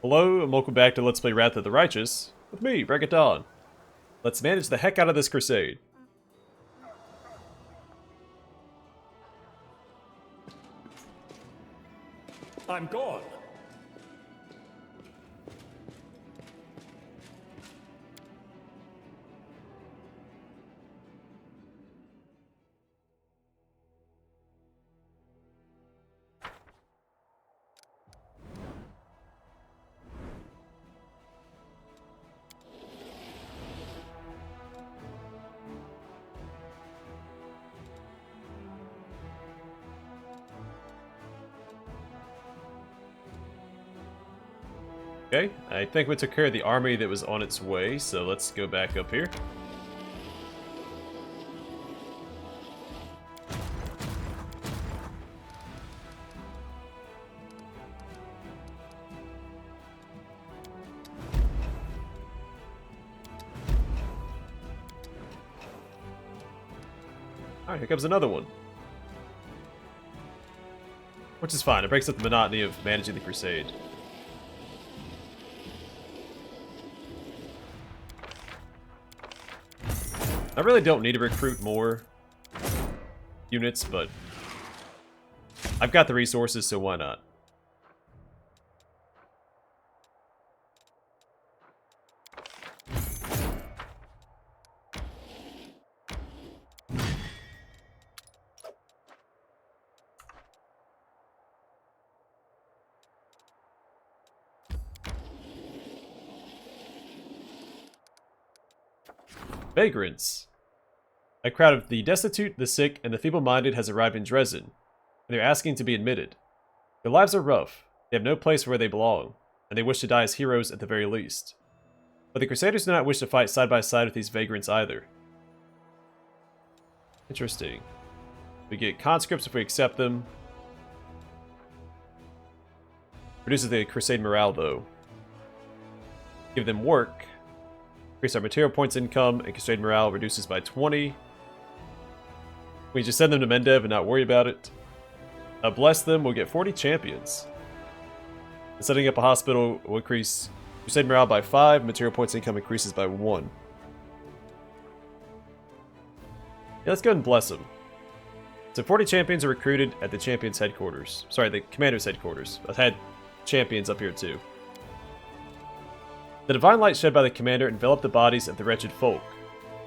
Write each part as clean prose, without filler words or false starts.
Hello, and welcome back to Let's Play Wrath of the Righteous, with me, Regaton. Let's manage the heck out of this crusade. I'm gone. Okay, I think we took care of the army that was on its way, so let's go back up here. Alright, here comes another one. Which is fine, it breaks up the monotony of managing the crusade. I really don't need to recruit more units, but I've got the resources, so why not? Vagrants. A crowd of the destitute, the sick, and the feeble-minded has arrived in Dresden, and they're asking to be admitted. Their lives are rough, they have no place where they belong, and they wish to die as heroes at the very least. But the Crusaders do not wish to fight side by side with these vagrants either. Interesting. We get conscripts if we accept them. Reduces the Crusade morale, though. Give them work. Increase our material points income, and Crusade morale reduces by 20. We just send them to Mendev and not worry about it. Bless them, we'll get 40 champions. And setting up a hospital will increase Crusade morale by 5, material points income increases by 1. Yeah, let's go ahead and bless them. So 40 champions are recruited at the champion's headquarters. Sorry, the commander's headquarters. I've had champions up here too. The divine light shed by the commander enveloped the bodies of the wretched folk,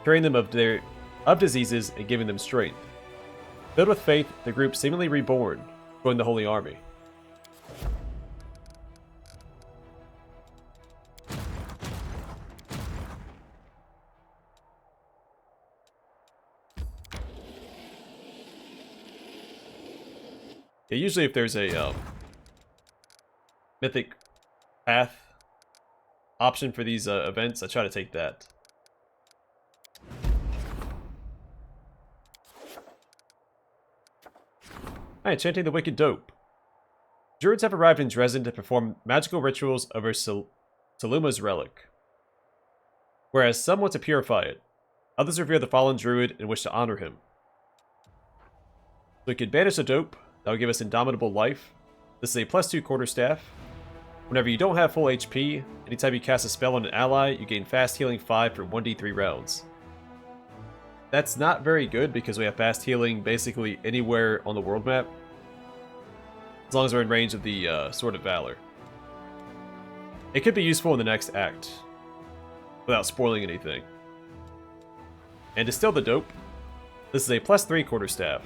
curing them of diseases and giving them strength. Filled with faith, the group, seemingly reborn, joined the Holy Army. Yeah, usually if there's a mythic path option for these events, I try to take that. Alright, chanting the wicked dope. Druids have arrived in Dresden to perform magical rituals over Saluma's relic. Whereas some want to purify it, others revere the fallen druid and wish to honor him. So we can banish the dope, that will give us indomitable life. This is a +2 quarterstaff. Whenever you don't have full HP, anytime you cast a spell on an ally, you gain fast healing 5 for 1d3 rounds. That's not very good because we have fast healing basically anywhere on the world map. As long as we're in range of the Sword of Valor. It could be useful in the next act, without spoiling anything. And Distill the Dope. This is a +3 quarterstaff.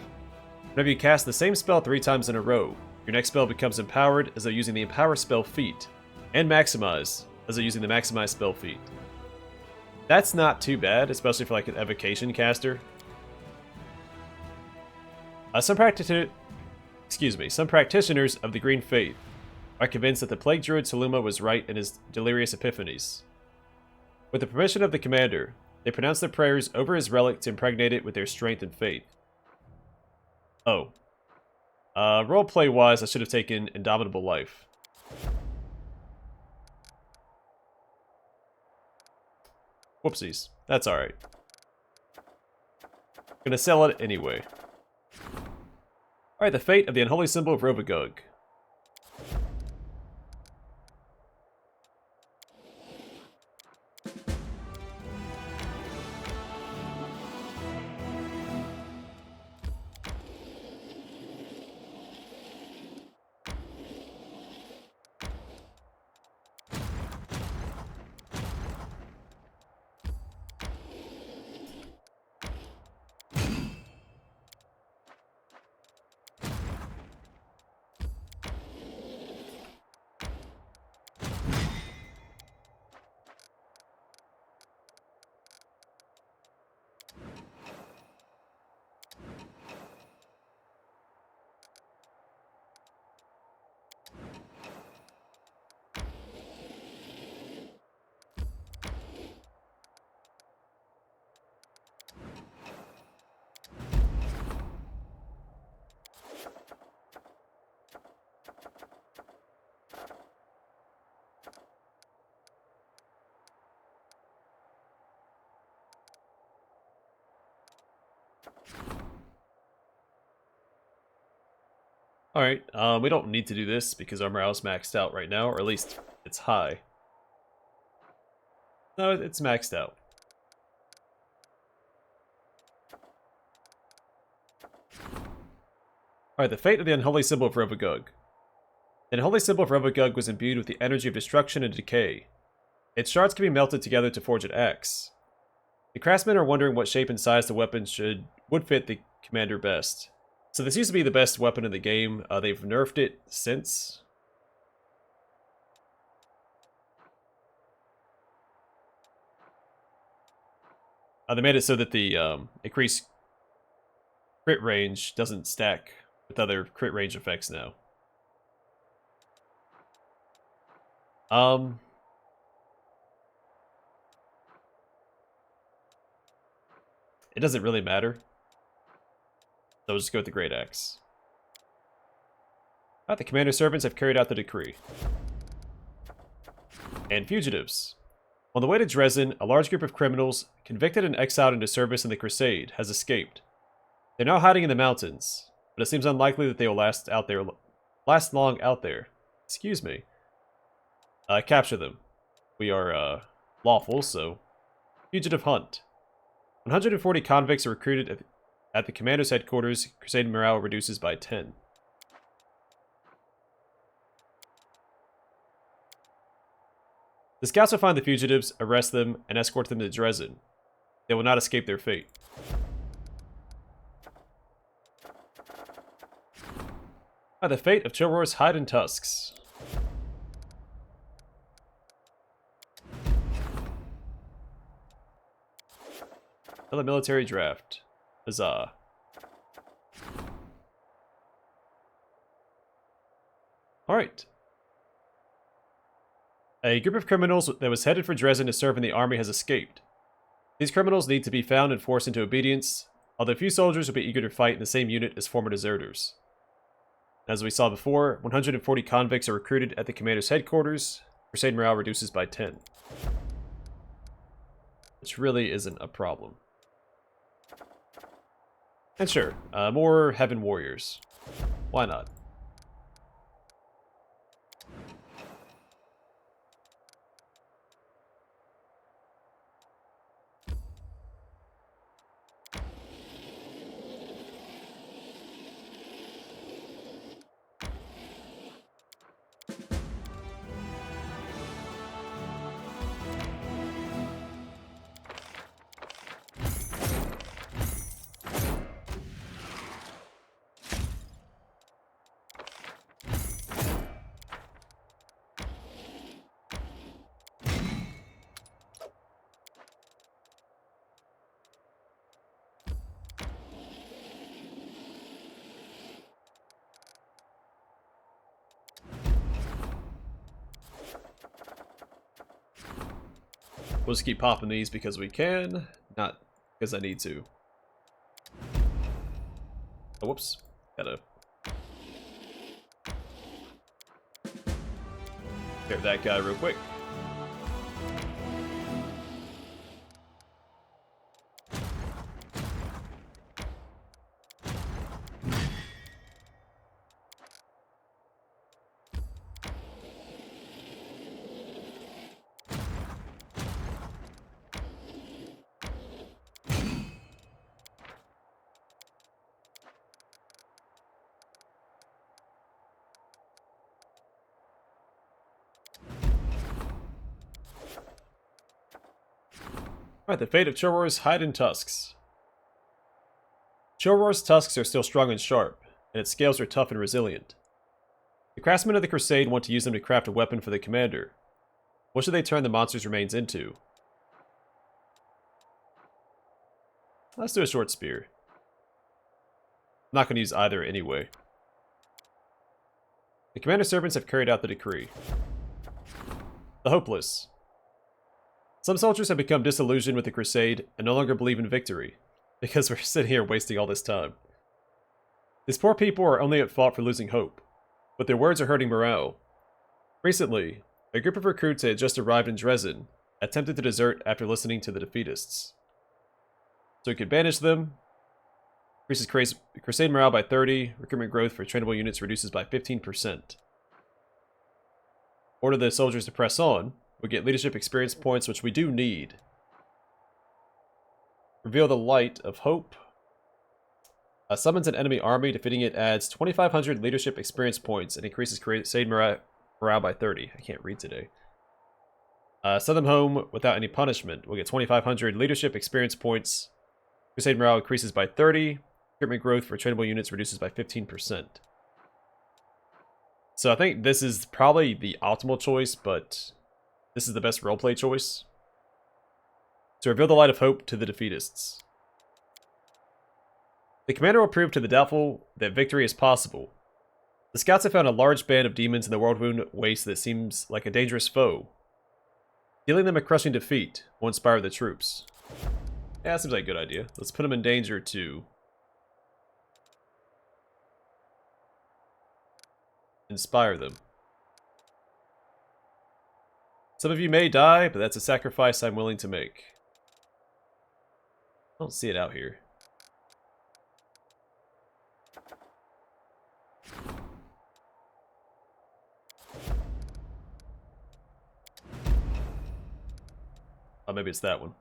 Whenever you cast the same spell 3 times in a row, your next spell becomes empowered as though using the Empower spell feat, and Maximize as though using the Maximize spell feat. That's not too bad, especially for like an evocation caster. Some practitioners of the Green Faith are convinced that the Plague Druid Saluma was right in his delirious epiphanies. With the permission of the commander, they pronounce their prayers over his relic to impregnate it with their strength and faith. Oh. Roleplay wise, I should have taken Indomitable Life. Whoopsies. That's alright. Gonna sell it anyway. Alright, the fate of the unholy symbol of Rovagug. Alright, we don't need to do this because our morale's maxed out right now, or at least it's high. No, it's maxed out. Alright, the fate of the unholy symbol of Rovagug. The unholy symbol of Rovagug was imbued with the energy of destruction and decay. Its shards can be melted together to forge an axe. The craftsmen are wondering what shape and size the weapon would fit the commander best. So this used to be the best weapon in the game. They've nerfed it since. They made it so that the increased crit range doesn't stack with other crit range effects now. It doesn't really matter. So we'll just go with the Great Axe. Alright, the Commander Servants have carried out the decree. And Fugitives. On the way to Dresden, a large group of criminals, convicted and exiled into service in the Crusade, has escaped. They're now hiding in the mountains, but it seems unlikely that they will last long out there. Excuse me. Capture them. We are, lawful, so... Fugitive Hunt. 140 convicts are recruited at the commander's headquarters. Crusade morale reduces by 10. The scouts will find the fugitives, arrest them, and escort them to Dresden. They will not escape their fate. The fate of Chillroar's hide and tusks. Another military draft. Huzzah. Alright. A group of criminals that was headed for Dresden to serve in the army has escaped. These criminals need to be found and forced into obedience, although few soldiers will be eager to fight in the same unit as former deserters. As we saw before, 140 convicts are recruited at the commander's headquarters. Crusade morale reduces by 10. Which really isn't a problem. And sure, more Heaven Warriors. Why not? We'll just keep popping these because we can, not because I need to. Oh, whoops. Gotta grab that guy real quick. Alright, the fate of Chillroar's hide and tusks. Chillroar's tusks are still strong and sharp, and its scales are tough and resilient. The craftsmen of the Crusade want to use them to craft a weapon for the commander. What should they turn the monster's remains into? Let's do a short spear. I'm not going to use either anyway. The commander servants have carried out the decree. The hopeless. Some soldiers have become disillusioned with the Crusade and no longer believe in victory, because we're sitting here wasting all this time. These poor people are only at fault for losing hope, but their words are hurting morale. Recently, a group of recruits that had just arrived in Dresden attempted to desert after listening to the defeatists. So we could banish them, Increases Crusade morale by 30. Recruitment growth for trainable units reduces by 15%. Order the soldiers to press on. We get leadership experience points, which we do need. Reveal the light of hope. Summons an enemy army. Defeating it adds 2,500 leadership experience points and increases Crusade morale by 30. I can't read today. Send them home without any punishment. We'll get 2,500 leadership experience points. Crusade morale increases by 30. Recruitment growth for trainable units reduces by 15%. So I think this is probably the optimal choice, but this is the best roleplay choice. To reveal the light of hope to the defeatists. The commander will prove to the doubtful that victory is possible. The scouts have found a large band of demons in the Worldwound Waste that seems like a dangerous foe. Dealing them a crushing defeat will inspire the troops. Yeah, that seems like a good idea. Let's put them in danger to inspire them. Some of you may die, but that's a sacrifice I'm willing to make. I don't see it out here. Oh, maybe it's that one.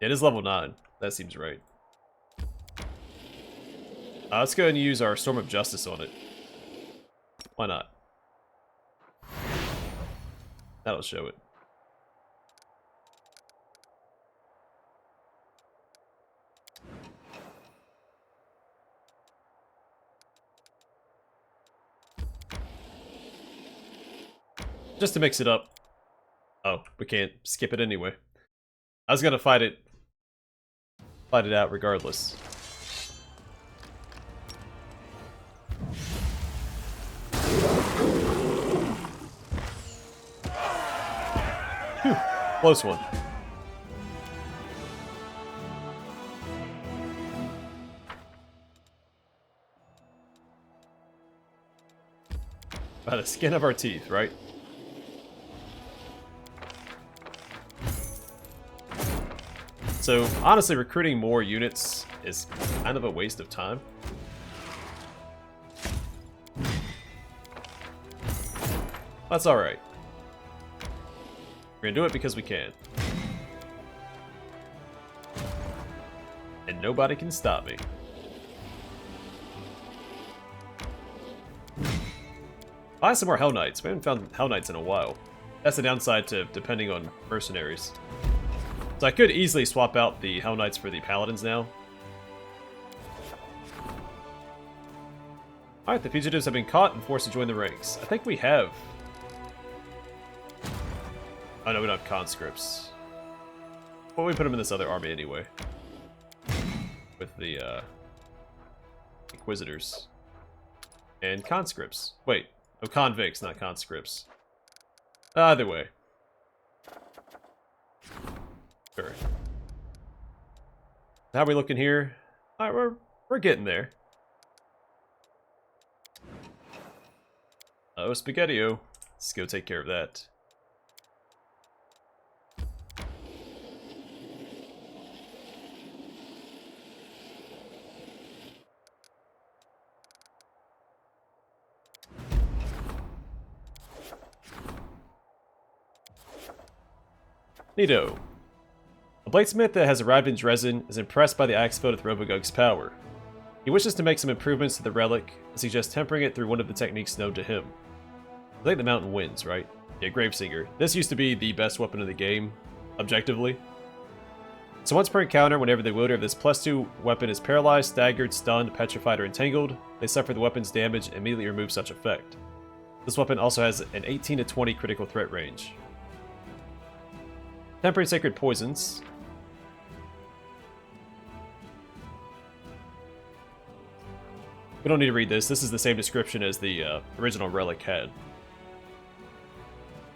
It is level 9. That seems right. Let's go ahead and use our Storm of Justice on it. Why not? That'll show it. Just to mix it up. Oh, we can't skip it anyway. I was gonna fight it out regardless. Whew, close one. By the skin of our teeth, right? So, honestly, recruiting more units is kind of a waste of time. That's alright. We're gonna do it because we can. And nobody can stop me. Find some more Hell Knights. We haven't found Hell Knights in a while. That's the downside to depending on mercenaries. So I could easily swap out the Hell Knights for the Paladins now. Alright, the Fugitives have been caught and forced to join the ranks. I think we have... Oh no, we don't have conscripts. Well, we put them in this other army anyway. With the, Inquisitors. And conscripts. Wait, no, convicts, not conscripts. Either way. Sure. How are we looking here? Alright, we're getting there. Oh, Spaghetti-O. Let's go take care of that. Neato. A bladesmith that has arrived in Dresden is impressed by the axe filled with Robogug's power. He wishes to make some improvements to the relic and suggests tempering it through one of the techniques known to him. I think the mountain wins, right? Yeah, Gravesinger. This used to be the best weapon in the game, objectively. So once per encounter, whenever the wielder of this +2 weapon is paralyzed, staggered, stunned, petrified, or entangled, they suffer the weapon's damage and immediately remove such effect. This weapon also has an 18 to 20 critical threat range. Temporary Sacred Poisons. We don't need to read this. This is the same description as the original relic had.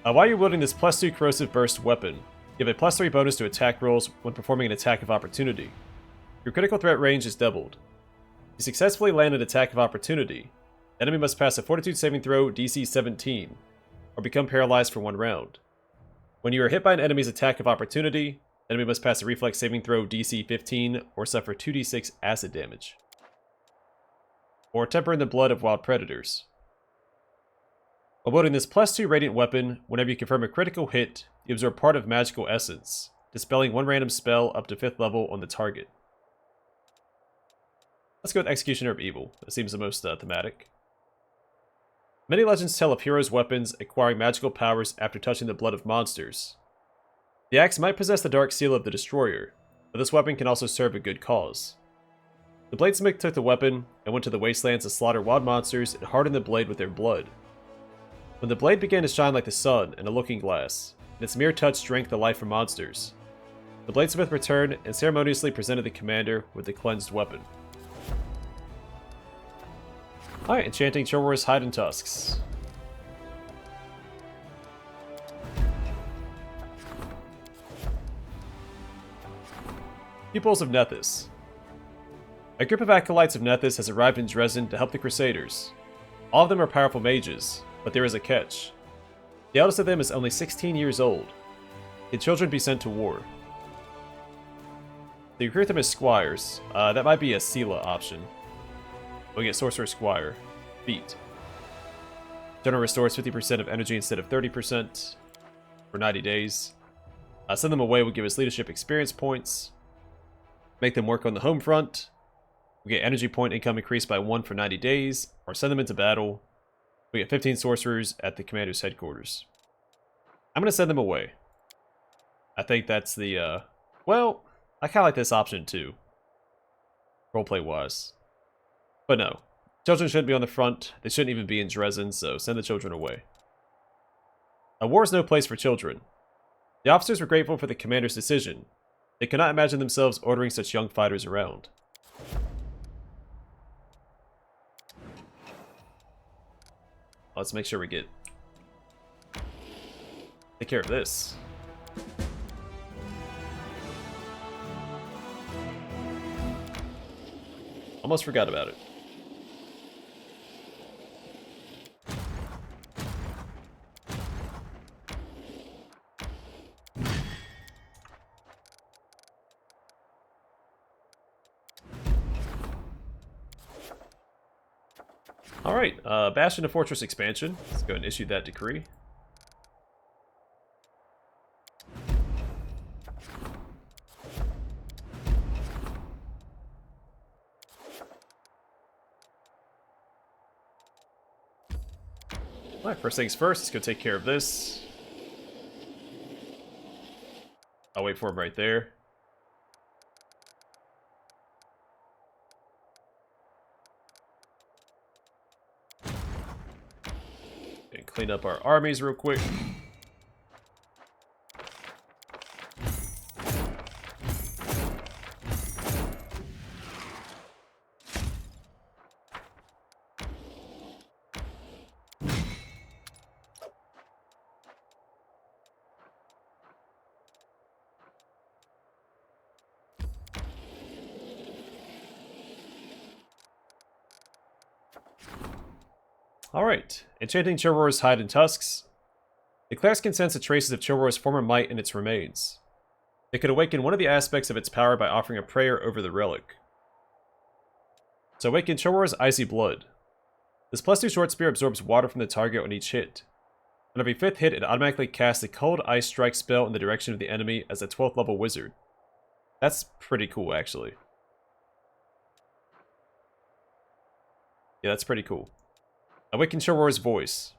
While you're wielding this +2 corrosive burst weapon, you have a +3 bonus to attack rolls when performing an attack of opportunity. Your critical threat range is doubled. If you successfully land an attack of opportunity, the enemy must pass a Fortitude saving throw DC 17, or become paralyzed for 1 round. When you are hit by an enemy's attack of opportunity, Enemy must pass a reflex saving throw DC 15 or suffer 2d6 acid damage. Or temper in the blood of wild predators. While wielding this +2 radiant weapon, whenever you confirm a critical hit, you absorb part of magical essence, dispelling one random spell up to 5th level on the target. Let's go with Executioner of Evil. That seems the most thematic. Many legends tell of heroes' weapons acquiring magical powers after touching the blood of monsters. The axe might possess the dark seal of the Destroyer, but this weapon can also serve a good cause. The bladesmith took the weapon and went to the wastelands to slaughter wild monsters and harden the blade with their blood. When the blade began to shine like the sun in a looking glass, and its mere touch drank the life from monsters, the bladesmith returned and ceremoniously presented the commander with the cleansed weapon. Alright, enchanting Chillroar's hide and tusks. Pupils of Nethys. A group of acolytes of Nethys has arrived in Dresden to help the Crusaders. All of them are powerful mages, but there is a catch. The eldest of them is only 16 years old. Can children be sent to war? They recruit them as squires. That might be a Sela option. We get Sorcerer Squire. Feat. General restores 50% of energy instead of 30% for 90 days. Send them away will give us leadership experience points. Make them work on the home front. We get energy point income increased by 1 for 90 days. Or send them into battle. We get 15 sorcerers at the commander's headquarters. I'm going to send them away. I think that's the, well, I kind of like this option too. Roleplay-wise. But no. Children shouldn't be on the front. They shouldn't even be in Dresden, so send the children away. A war is no place for children. The officers were grateful for the commander's decision. They could not imagine themselves ordering such young fighters around. Let's make sure we take care of this. Almost forgot about it. Alright, Bastion of Fortress expansion. Let's go ahead and issue that decree. Alright, first things first, let's go take care of this. I'll wait for him right there. And clean up our armies real quick. Alright, enchanting Chillroar's hide and tusks. The clerics can sense the traces of Chillroar's former might in its remains. They could awaken one of the aspects of its power by offering a prayer over the relic. So awaken Chillroar's icy blood. This +2 short spear absorbs water from the target on each hit. On every 5th hit, it automatically casts a cold ice strike spell in the direction of the enemy as a 12th level wizard. That's pretty cool, actually. Yeah, that's pretty cool. Awaken Chillroar's voice.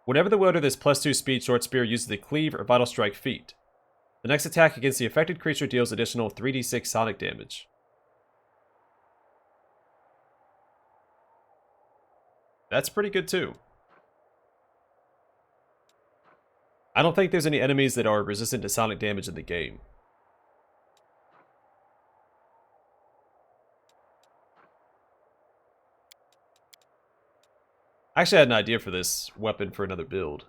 Whenever the wielder of this +2 speed short spear uses the cleave or vital strike feat, the next attack against the affected creature deals additional 3d6 sonic damage. That's pretty good too. I don't think there's any enemies that are resistant to sonic damage in the game. Actually, I had an idea for this weapon for another build.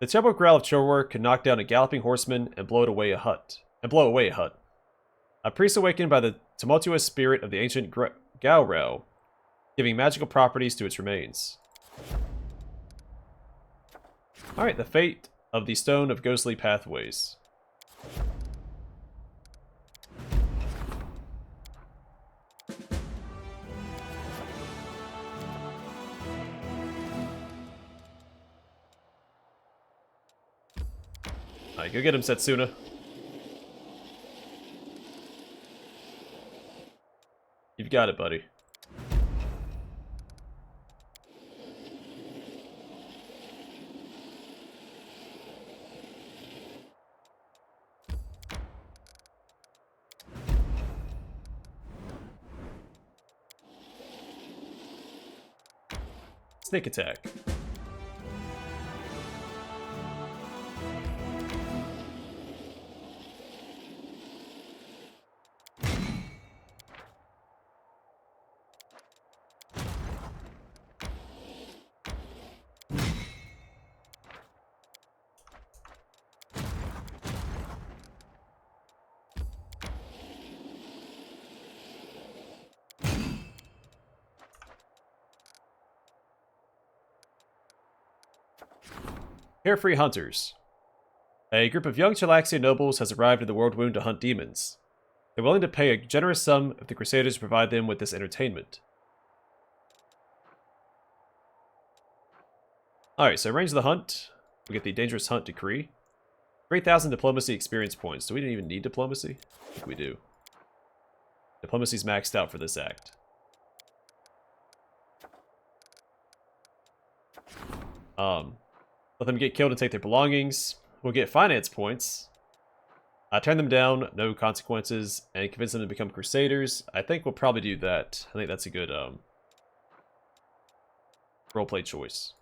The tempo growl of Chillroar could knock down a galloping horseman and blow away a hut. A priest awakened by the tumultuous spirit of the ancient Gaurau, giving magical properties to its remains. Alright, the fate of the Stone of Ghostly Pathways. Alright, go get him, Setsuna. You've got it, buddy. Sneak attack. Carefree Hunters. A group of young Chelaxian nobles has arrived in the World Wound to hunt demons. They're willing to pay a generous sum if the Crusaders provide them with this entertainment. Alright, so arrange the hunt. We get the Dangerous Hunt Decree. 3,000 Diplomacy experience points. Do we even need Diplomacy? I think we do. Diplomacy's maxed out for this act. Let them get killed and take their belongings. We'll get finance points. Turn them down, no consequences, and convince them to become Crusaders. I think we'll probably do that. I think that's a good roleplay choice.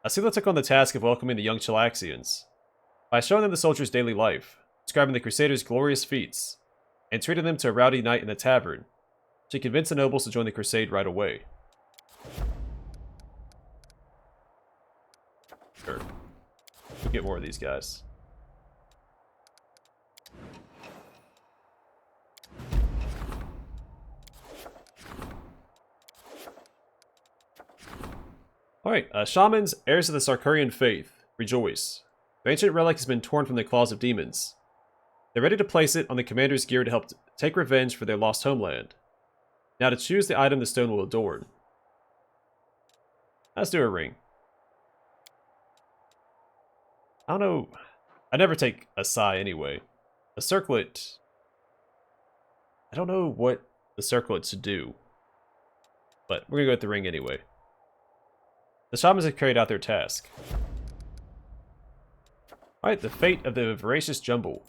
Asila took on the task of welcoming the young Chelaxians. By showing them the soldiers' daily life, describing the Crusaders' glorious feats, and treating them to a rowdy night in the tavern, she convinced the nobles to join the crusade right away. Sure. We'll get more of these guys. Alright, Shamans, heirs of the Sarkarian faith, rejoice. The ancient relic has been torn from the claws of demons. They're ready to place it on the commander's gear to help take revenge for their lost homeland. Now to choose the item the stone will adorn. Let's do a ring. I don't know. I never take a Sai anyway. A circlet. I don't know what the circlets do. But we're gonna go with the ring anyway. The shamans have carried out their task. Alright, the fate of the voracious jumble.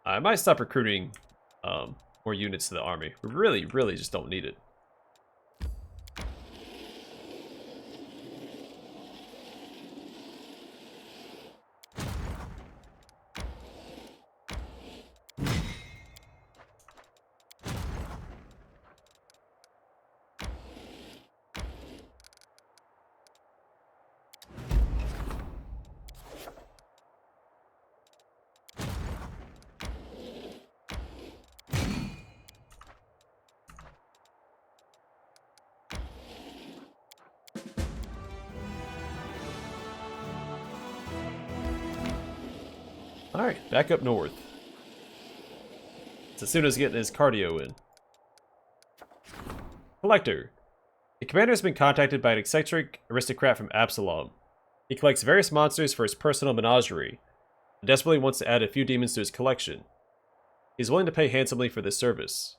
I might stop recruiting more units to the army. We really just don't need it. Alright, back up north. Satsuna's getting his cardio in. Collector. The commander has been contacted by an eccentric aristocrat from Absalom. He collects various monsters for his personal menagerie, and desperately wants to add a few demons to his collection. He's willing to pay handsomely for this service.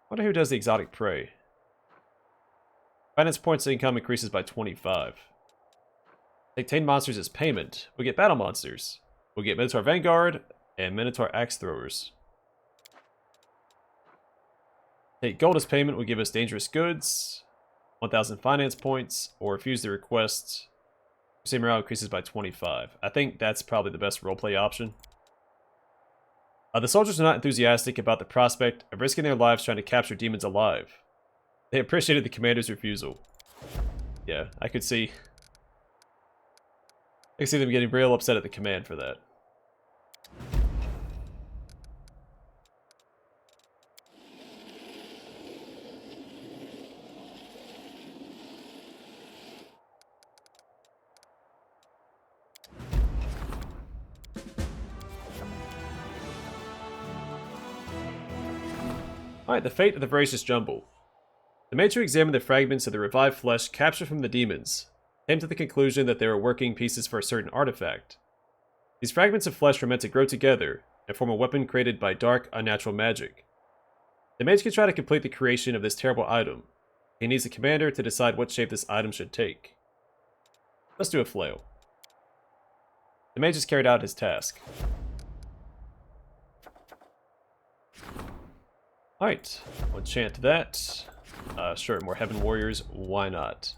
Wonder who does the exotic prey. Finance points income increases by 25. Take 10 monsters as payment. We'll get battle monsters. We'll get Minotaur Vanguard and Minotaur Axe Throwers. Take gold as payment will give us dangerous goods, 1,000 finance points, or refuse the request. Crusade morale increases by 25. I think that's probably the best roleplay option. The soldiers are not enthusiastic about the prospect of risking their lives trying to capture demons alive. They appreciated the commander's refusal. Yeah, I could see. I can see them getting real upset at the command for that. Alright, the fate of the voracious jumble. The mage who examined the fragments of the revived flesh captured from the demons came to the conclusion that they were working pieces for a certain artifact. These fragments of flesh were meant to grow together and form a weapon created by dark, unnatural magic. The mage can try to complete the creation of this terrible item. He needs the commander to decide what shape this item should take. Let's do a flail. The mage has carried out his task. Alright, we'll enchant that. Sure, more Heaven Warriors, why not?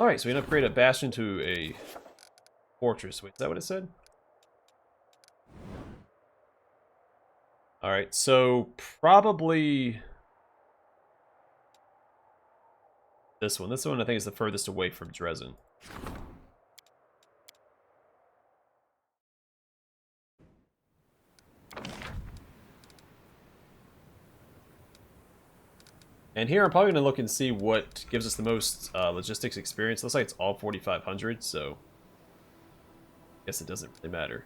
Alright, so we can upgrade a bastion to a fortress. Wait, is that what it said? Alright, so probably this one. This one I think is the furthest away from Dresden. And here I'm probably going to look and see what gives us the most logistics experience. Looks like it's all 4,500, so I guess it doesn't really matter.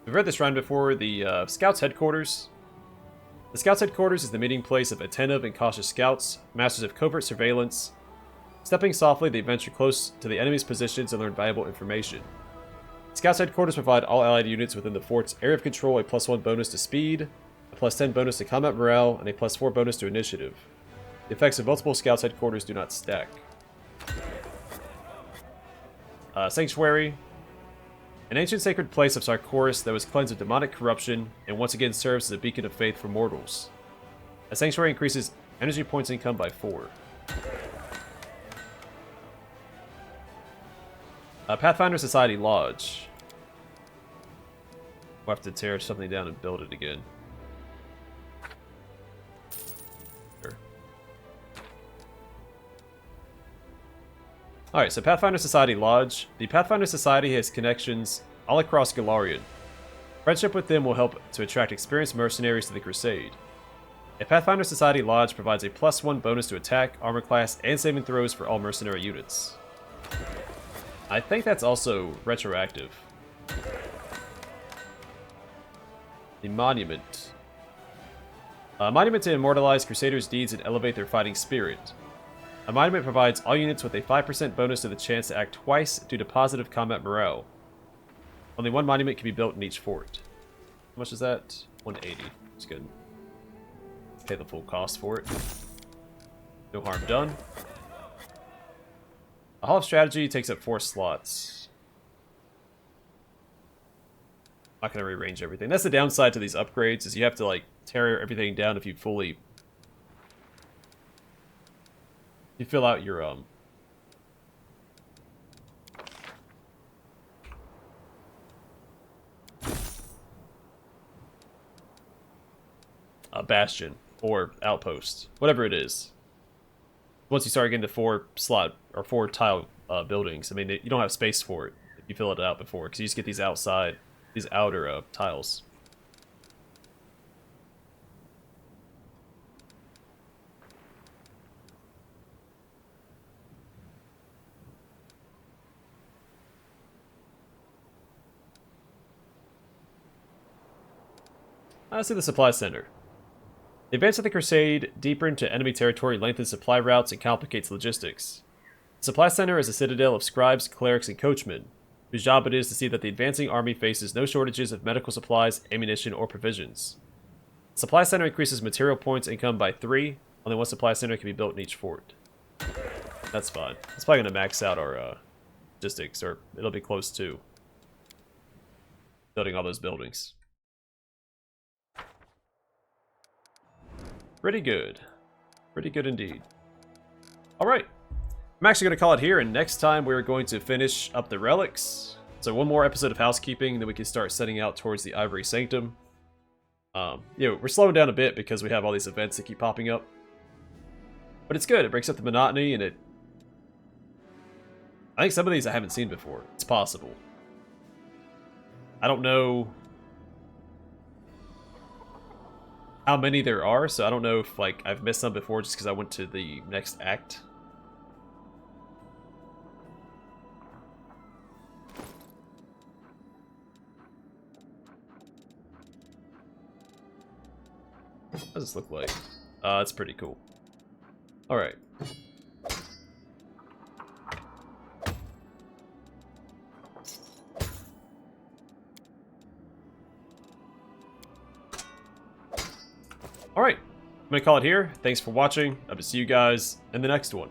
We've read this round before, the Scouts Headquarters. The Scouts Headquarters is the meeting place of attentive and cautious scouts, masters of covert surveillance. Stepping softly, they venture close to the enemy's positions and learn valuable information. Scouts Headquarters provide all allied units within the fort's area of control a +1 bonus to speed, a +10 bonus to combat morale, and a +4 bonus to initiative. The effects of multiple Scouts Headquarters do not stack. Sanctuary. An ancient sacred place of Sarkoris that was cleansed of demonic corruption and once again serves as a beacon of faith for mortals. A sanctuary increases energy points income by 4. Pathfinder Society Lodge. We'll have to tear something down and build it again. Sure. Alright, so Pathfinder Society Lodge. The Pathfinder Society has connections all across Galarian. Friendship with them will help to attract experienced mercenaries to the Crusade. A Pathfinder Society Lodge provides a +1 bonus to attack, armor class, and saving throws for all mercenary units. I think that's also retroactive. The Monument. A monument to immortalize Crusaders' deeds and elevate their fighting spirit. A monument provides all units with a 5% bonus to the chance to act twice due to positive combat morale. Only one monument can be built in each fort. How much is that? 180. That's good. Pay the full cost for it. No harm done. A Hall of Strategy takes up 4 slots. I'm not going to rearrange everything. That's the downside to these upgrades, is you have to like tear everything down if you fully... You fill out your bastion or outpost, whatever it is. Once you start getting to 4 slot or 4 tile buildings, I mean, you don't have space for it if you fill it out before, because you just get these outer tiles. Let's see the supply center. The advance of the Crusade deeper into enemy territory lengthens supply routes and complicates logistics. The supply center is a citadel of scribes, clerics, and coachmen, whose job it is to see that the advancing army faces no shortages of medical supplies, ammunition, or provisions. The supply center increases material points income by 3. Only one supply center can be built in each fort. That's fine. It's probably going to max out our logistics, or it'll be close to building all those buildings. Pretty good. Pretty good indeed. Alright. I'm actually going to call it here, and next time we're going to finish up the relics. So one more episode of housekeeping, then we can start setting out towards the Ivory Sanctum. We're slowing down a bit because we have all these events that keep popping up. But it's good. It breaks up the monotony, and I think some of these I haven't seen before. It's possible. I don't know how many there are, so I don't know if like I've missed some before just because I went to the next act. What does this look like? It's pretty cool. Alright. Alright. I'm going to call it here. Thanks for watching. I will see you guys in the next one.